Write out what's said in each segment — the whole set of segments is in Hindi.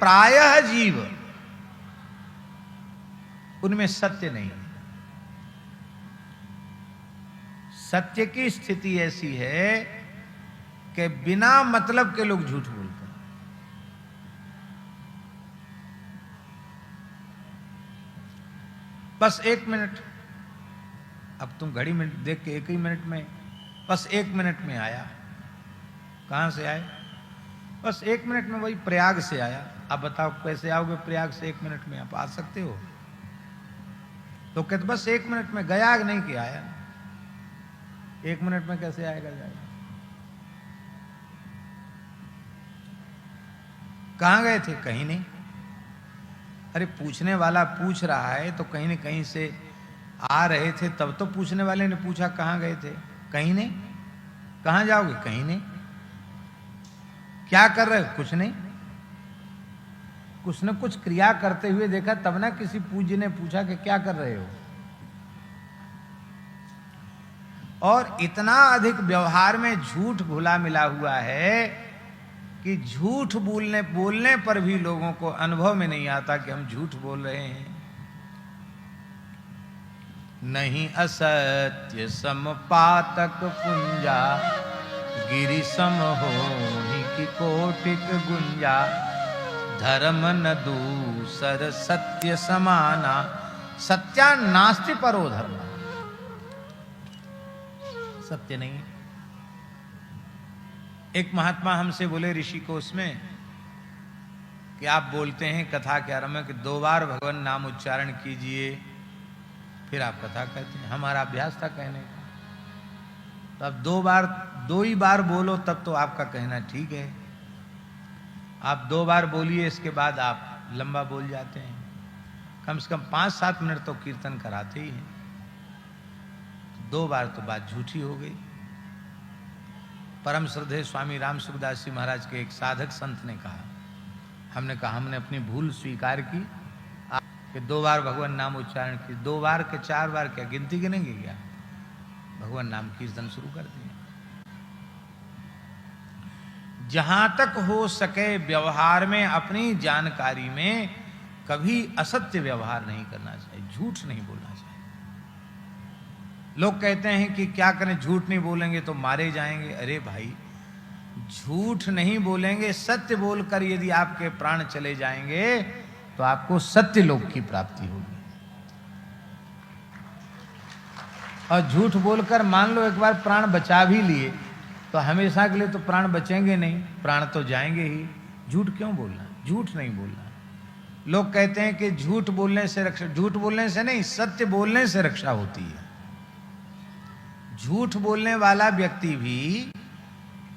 प्रायः जीव उनमें सत्य नहीं है। सत्य की स्थिति ऐसी है कि बिना मतलब के लोग झूठ बोलते हैं। बस 1 मिनट, अब तुम घड़ी में देख के 1 ही मिनट में, बस 1 मिनट में आया। कहां से आए? बस 1 मिनट में, वही प्रयाग से आया। अब बताओ कैसे आओगे प्रयाग से 1 मिनट में? आप आ सकते हो? तो कहते बस 1 मिनट में गया, नहीं कि आया। 1 मिनट में कैसे आएगा जाएगा? कहां गए थे? कहीं नहीं। अरे पूछने वाला पूछ रहा है तो कहीं न कहीं से आ रहे थे, तब तो पूछने वाले ने पूछा कहां गए थे? कहीं नहीं। कहां जाओगे? कहीं नहीं। क्या कर रहे हो? कुछ नहीं। कुछ न कुछ क्रिया करते हुए देखा, तब ना किसी पूज्य ने पूछा कि क्या कर रहे हो। और इतना अधिक व्यवहार में झूठ घुला मिला हुआ है कि झूठ बोलने पर भी लोगों को अनुभव में नहीं आता कि हम झूठ बोल रहे हैं। नहीं असत्य समपातक पुंजा, गिरि सम होहि की कोटिक गुंजा, धर्म न दूसर सत्य समाना, सत्या नास्ति परो धर्म। सत्य नहीं। एक महात्मा हमसे बोले ऋषि को उसमें कि आप बोलते हैं कथा के आरंभ में कि 2 बार भगवान नाम उच्चारण कीजिए, फिर आप कथा कहते हैं। हमारा अभ्यास था कहने का, तो अब 2 ही बार बोलो तब तो आपका कहना ठीक है। आप 2 बार बोलिए, इसके बाद आप लंबा बोल जाते हैं। कम से कम 5-7 मिनट तो कीर्तन कराते ही हैं। 2 बार तो बात झूठी हो गई। परम श्रद्धेय स्वामी राम सुखदास जी महाराज के एक साधक संत ने कहा, हमने कहा हमने अपनी भूल स्वीकार की कि 2 बार भगवान नाम उच्चारण की। 2 बार के 4 बार क्या गिनती गिनेंगे क्या? भगवान नाम कीर्तन शुरू कर दिए। जहां तक हो सके व्यवहार में, अपनी जानकारी में कभी असत्य व्यवहार नहीं करना चाहिए, झूठ नहीं बोलना चाहिए। लोग कहते हैं कि क्या करें, झूठ नहीं बोलेंगे तो मारे जाएंगे। अरे भाई, झूठ नहीं बोलेंगे, सत्य बोलकर यदि आपके प्राण चले जाएंगे तो आपको सत्य लोक की प्राप्ति होगी। और झूठ बोलकर मान लो एक बार प्राण बचा भी लिए तो हमेशा के लिए तो प्राण बचेंगे नहीं, प्राण तो जाएंगे ही। झूठ क्यों बोलना? झूठ नहीं बोलना। लोग कहते हैं कि झूठ बोलने से रक्षा, झूठ बोलने से नहीं, सत्य बोलने से रक्षा होती है। झूठ बोलने वाला व्यक्ति भी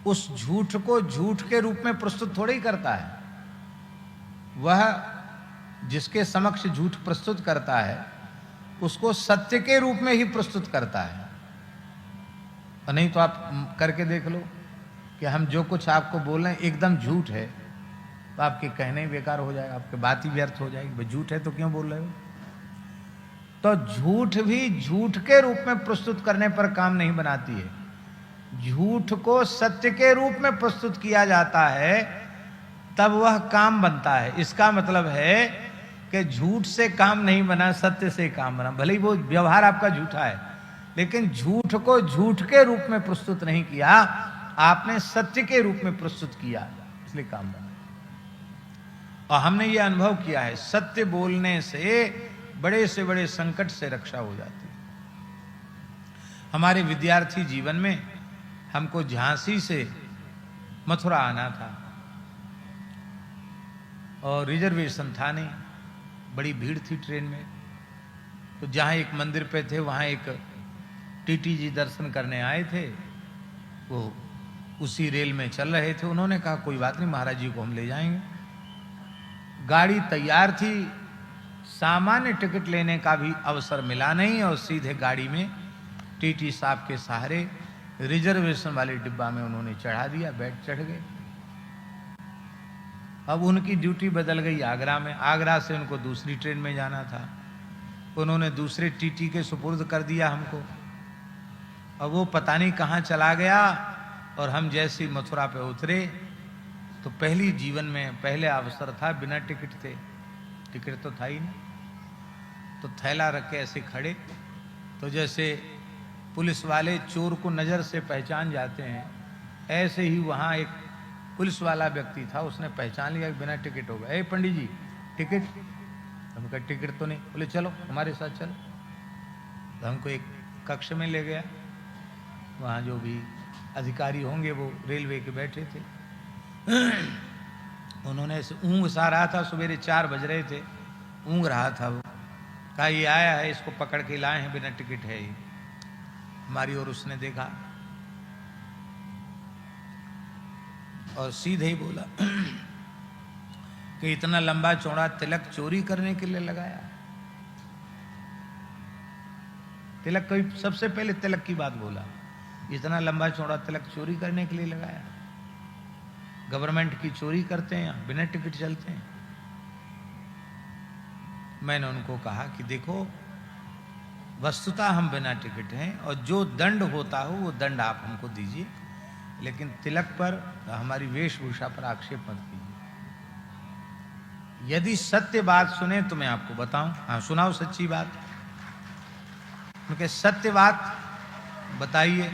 उस झूठ को झूठ के रूप में प्रस्तुत थोड़ी करता है। वह जिसके समक्ष झूठ प्रस्तुत करता है उसको सत्य के रूप में ही प्रस्तुत करता है। और नहीं तो आप करके देख लो कि हम जो कुछ आपको बोल रहे हैं एकदम झूठ है, तो आपके कहने ही बेकार हो जाएगा, आपकी बात ही व्यर्थ हो जाएगी। भाई झूठ है तो क्यों बोल रहे हो? तो झूठ भी झूठ के रूप में प्रस्तुत करने पर काम नहीं बनाती है। झूठ को सत्य के रूप में प्रस्तुत किया जाता है तब वह काम बनता है। इसका मतलब है कि झूठ से काम नहीं बना, सत्य से काम बना। भले ही वो व्यवहार आपका झूठा है, लेकिन झूठ को झूठ के रूप में प्रस्तुत नहीं किया, आपने सत्य के रूप में प्रस्तुत किया, इसलिए काम बना। और हमने ये अनुभव किया है, सत्य बोलने से बड़े संकट से रक्षा हो जाती है। हमारे विद्यार्थी जीवन में हमको झांसी से मथुरा आना था और रिजर्वेशन था नहीं, बड़ी भीड़ थी ट्रेन में। तो जहाँ एक मंदिर पे थे वहाँ एक टीटी जी दर्शन करने आए थे, वो उसी रेल में चल रहे थे। उन्होंने कहा कोई बात नहीं, महाराज जी को हम ले जाएंगे। गाड़ी तैयार थी, सामान्य टिकट लेने का भी अवसर मिला नहीं और सीधे गाड़ी में टीटी साहब के सहारे रिजर्वेशन वाले डिब्बा में उन्होंने चढ़ा दिया, बैठ चढ़ गए। अब उनकी ड्यूटी बदल गई आगरा में, आगरा से उनको दूसरी ट्रेन में जाना था। उन्होंने दूसरे टीटी के सुपुर्द कर दिया हमको। अब वो पता नहीं कहाँ चला गया और हम जैसी मथुरा पे उतरे तो पहली जीवन में पहले अवसर था, बिना टिकट थे, टिकट तो था ही नहीं। तो थैला रख के ऐसे खड़े, तो जैसे पुलिस वाले चोर को नज़र से पहचान जाते हैं, ऐसे ही वहाँ एक पुलिस वाला व्यक्ति था, उसने पहचान लिया कि बिना टिकट होगा। ए पंडित जी टिकट? हम कहा टिकट तो नहीं। बोले चलो हमारे साथ चलो। तो हमको एक कक्ष में ले गया, वहाँ जो भी अधिकारी होंगे वो रेलवे के बैठे थे। उन्होंने ऐसे ऊँग सा रहा था, सवेरे 4 बज रहे थे, ऊँग रहा था वो। कहा ये आया है, इसको पकड़ के लाए हैं, बिना टिकट है ये। हमारी ओर उसने देखा और सीधे ही बोला कि इतना लंबा चौड़ा तिलक चोरी करने के लिए लगाया। तिलक कोई सबसे पहले तिलक की बात बोला, इतना लंबा चौड़ा तिलक चोरी करने के लिए लगाया। गवर्नमेंट की चोरी करते हैं, यहाँ बिना टिकट चलते हैं। मैंने उनको कहा कि देखो, वस्तुतः हम बिना टिकट हैं और जो दंड होता हो वो दंड आप हमको दीजिए, लेकिन तिलक पर, हमारी वेशभूषा पर आक्षेप मत कीजिए। यदि सत्य बात सुने तो मैं आपको बताऊं। हाँ सुनाओ सच्ची बात। क्योंकि सत्य बात बताइए,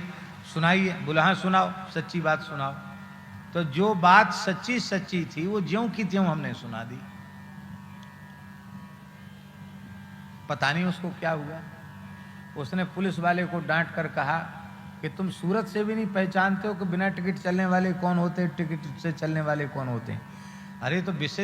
सुनाइए। बोला हाँ सुनाओ, सच्ची बात सुनाओ। तो जो बात सच्ची सच्ची थी वो ज्यों की त्यों हमने सुना दी। पता नहीं उसको क्या हुआ। उसने पुलिस वाले को डांट कर कहा कि तुम सूरत से भी नहीं पहचानते हो कि बिना टिकट चलने वाले कौन होते हैं, टिकट से चलने वाले कौन होते हैं। अरे तो विशेष